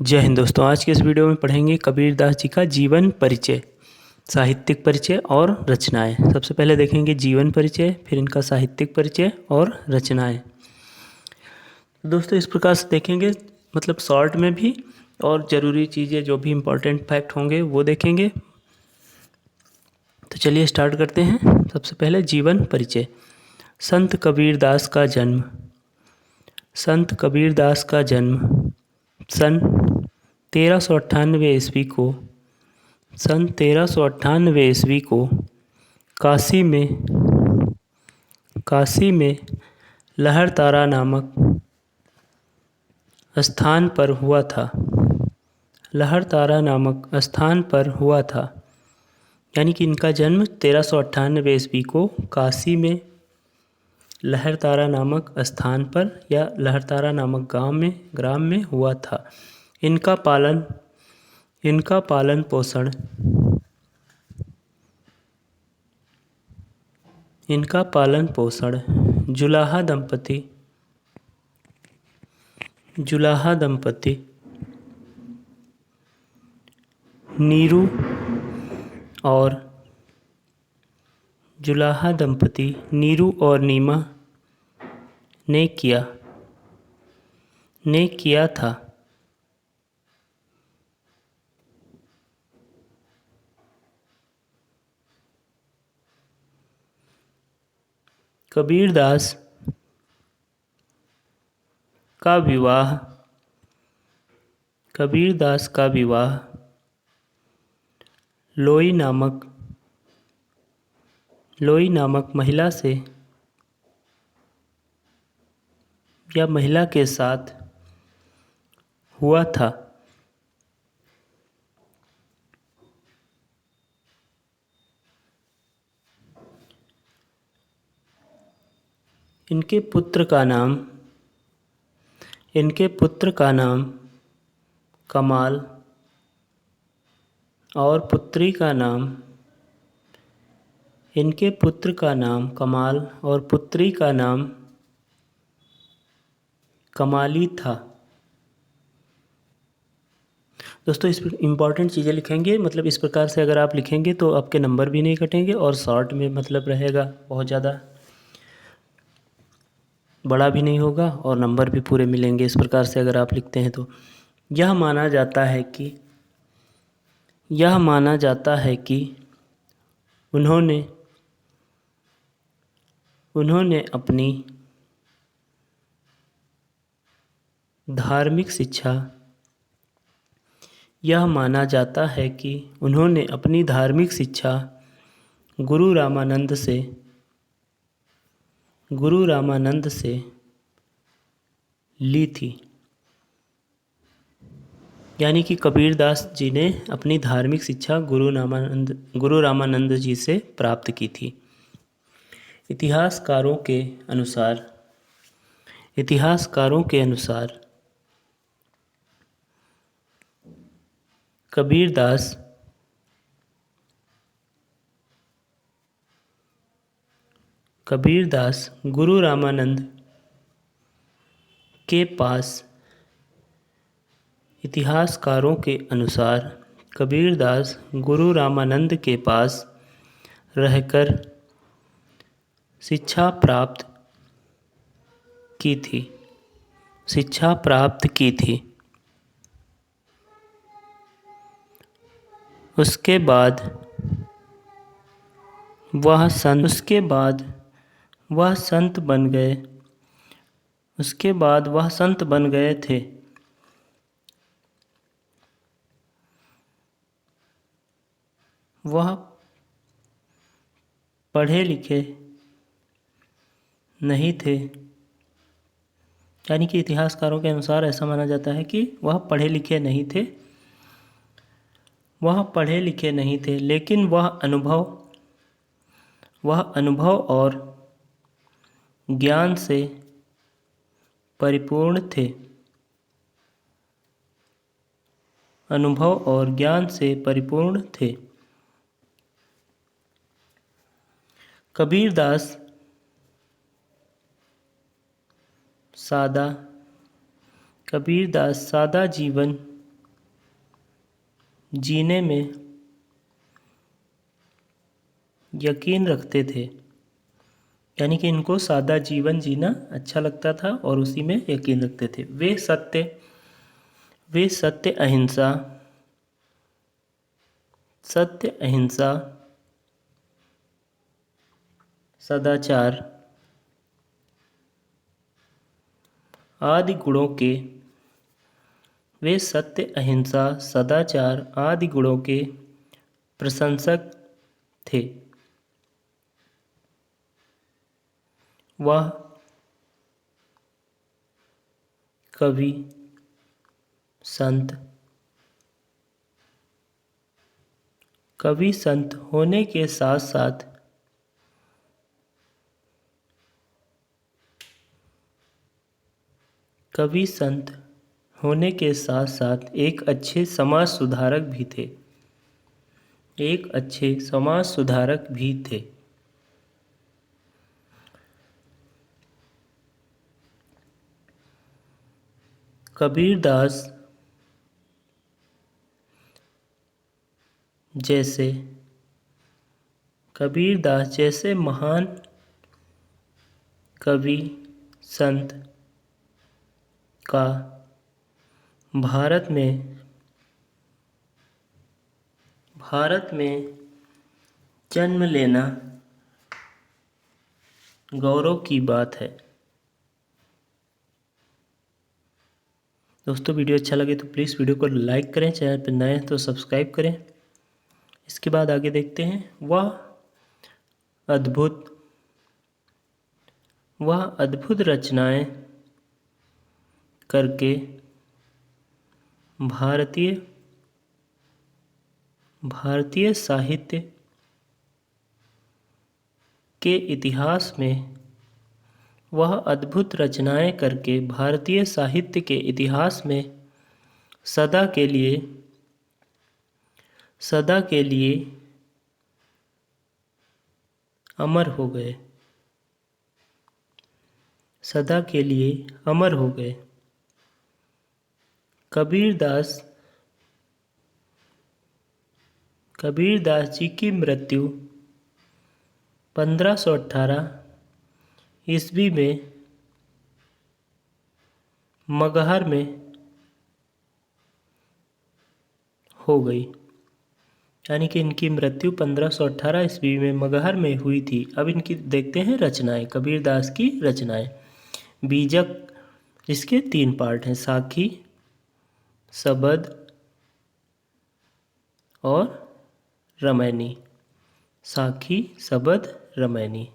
जय हिंद दोस्तों। आज के इस वीडियो में पढ़ेंगे कबीरदास जी का जीवन परिचय, साहित्यिक परिचय और रचनाएं। सबसे पहले देखेंगे जीवन परिचय, फिर इनका साहित्यिक परिचय और रचनाएं। दोस्तों इस प्रकार से देखेंगे, मतलब शॉर्ट में भी, और ज़रूरी चीज़ें जो भी इम्पोर्टेंट फैक्ट होंगे वो देखेंगे। तो चलिए स्टार्ट करते हैं। सबसे पहले जीवन परिचय। संत कबीरदास का जन्म। संत कबीरदास का जन्म सन 1398 ईस्वी को काशी में लहरतारा नामक स्थान पर हुआ था। लहरतारा नामक स्थान पर हुआ था, यानी कि इनका जन्म 1398 ईस्वी को काशी में लहरतारा नामक स्थान पर या लहरतारा नामक ग्राम में हुआ था। इनका पालन पोषण जुलाहा दंपति नीरू और नीमा ने किया था। कबीरदास का विवाह लोई नामक महिला के साथ हुआ था। इनके पुत्र का नाम कमाल और पुत्री का नाम कमाली था। दोस्तों इस पर इम्पॉर्टेंट चीज़ें लिखेंगे, मतलब इस प्रकार से अगर आप लिखेंगे तो आपके नंबर भी नहीं कटेंगे और शॉर्ट में मतलब रहेगा, बहुत ज़्यादा बड़ा भी नहीं होगा और नंबर भी पूरे मिलेंगे। इस प्रकार से अगर आप लिखते हैं तो यह माना जाता है कि उन्होंने अपनी धार्मिक शिक्षा गुरु रामानंद से ली थी। यानी कि कबीरदास जी ने अपनी धार्मिक शिक्षा गुरु रामानंद जी से प्राप्त की थी। इतिहासकारों के अनुसार कबीरदास गुरु रामानंद के पास रहकर शिक्षा प्राप्त की थी। उसके बाद वह संत बन गए थे। वह पढ़े लिखे नहीं थे, यानी कि इतिहासकारों के अनुसार ऐसा माना जाता है कि वह पढ़े लिखे नहीं थे, लेकिन वह अनुभव और ज्ञान से परिपूर्ण थे। कबीरदास सादा जीवन जीने में यकीन रखते थे। यानी कि इनको सादा जीवन जीना अच्छा लगता था और उसी में यकीन रखते थे। वे सत्य अहिंसा सदाचार आदि गुणों के वे सत्य अहिंसा सदाचार आदि गुणों के प्रशंसक थे। वह कवि संत होने के साथ साथ एक अच्छे समाज सुधारक भी थे। कबीरदास जैसे महान कवि संत का भारत में जन्म लेना गौरव की बात है। दोस्तों, वीडियो अच्छा लगे तो प्लीज़ वीडियो को लाइक करें, चैनल पर नए हैं तो सब्सक्राइब करें। इसके बाद आगे देखते हैं। वह अद्भुत रचनाएं करके भारतीय साहित्य के इतिहास में सदा के लिए अमर हो गए। कबीरदास जी की मृत्यु 1518 ईस्वी में मगहर में हो गई। यानी कि इनकी मृत्यु 1518 ईस्वी में मगहर में हुई थी। अब इनकी देखते हैं रचनाएं। कबीरदास की रचनाएं। बीजक, इसके 3 पार्ट हैं, साखी, सबद और रमैनी। साखी, सबद, रमैनी।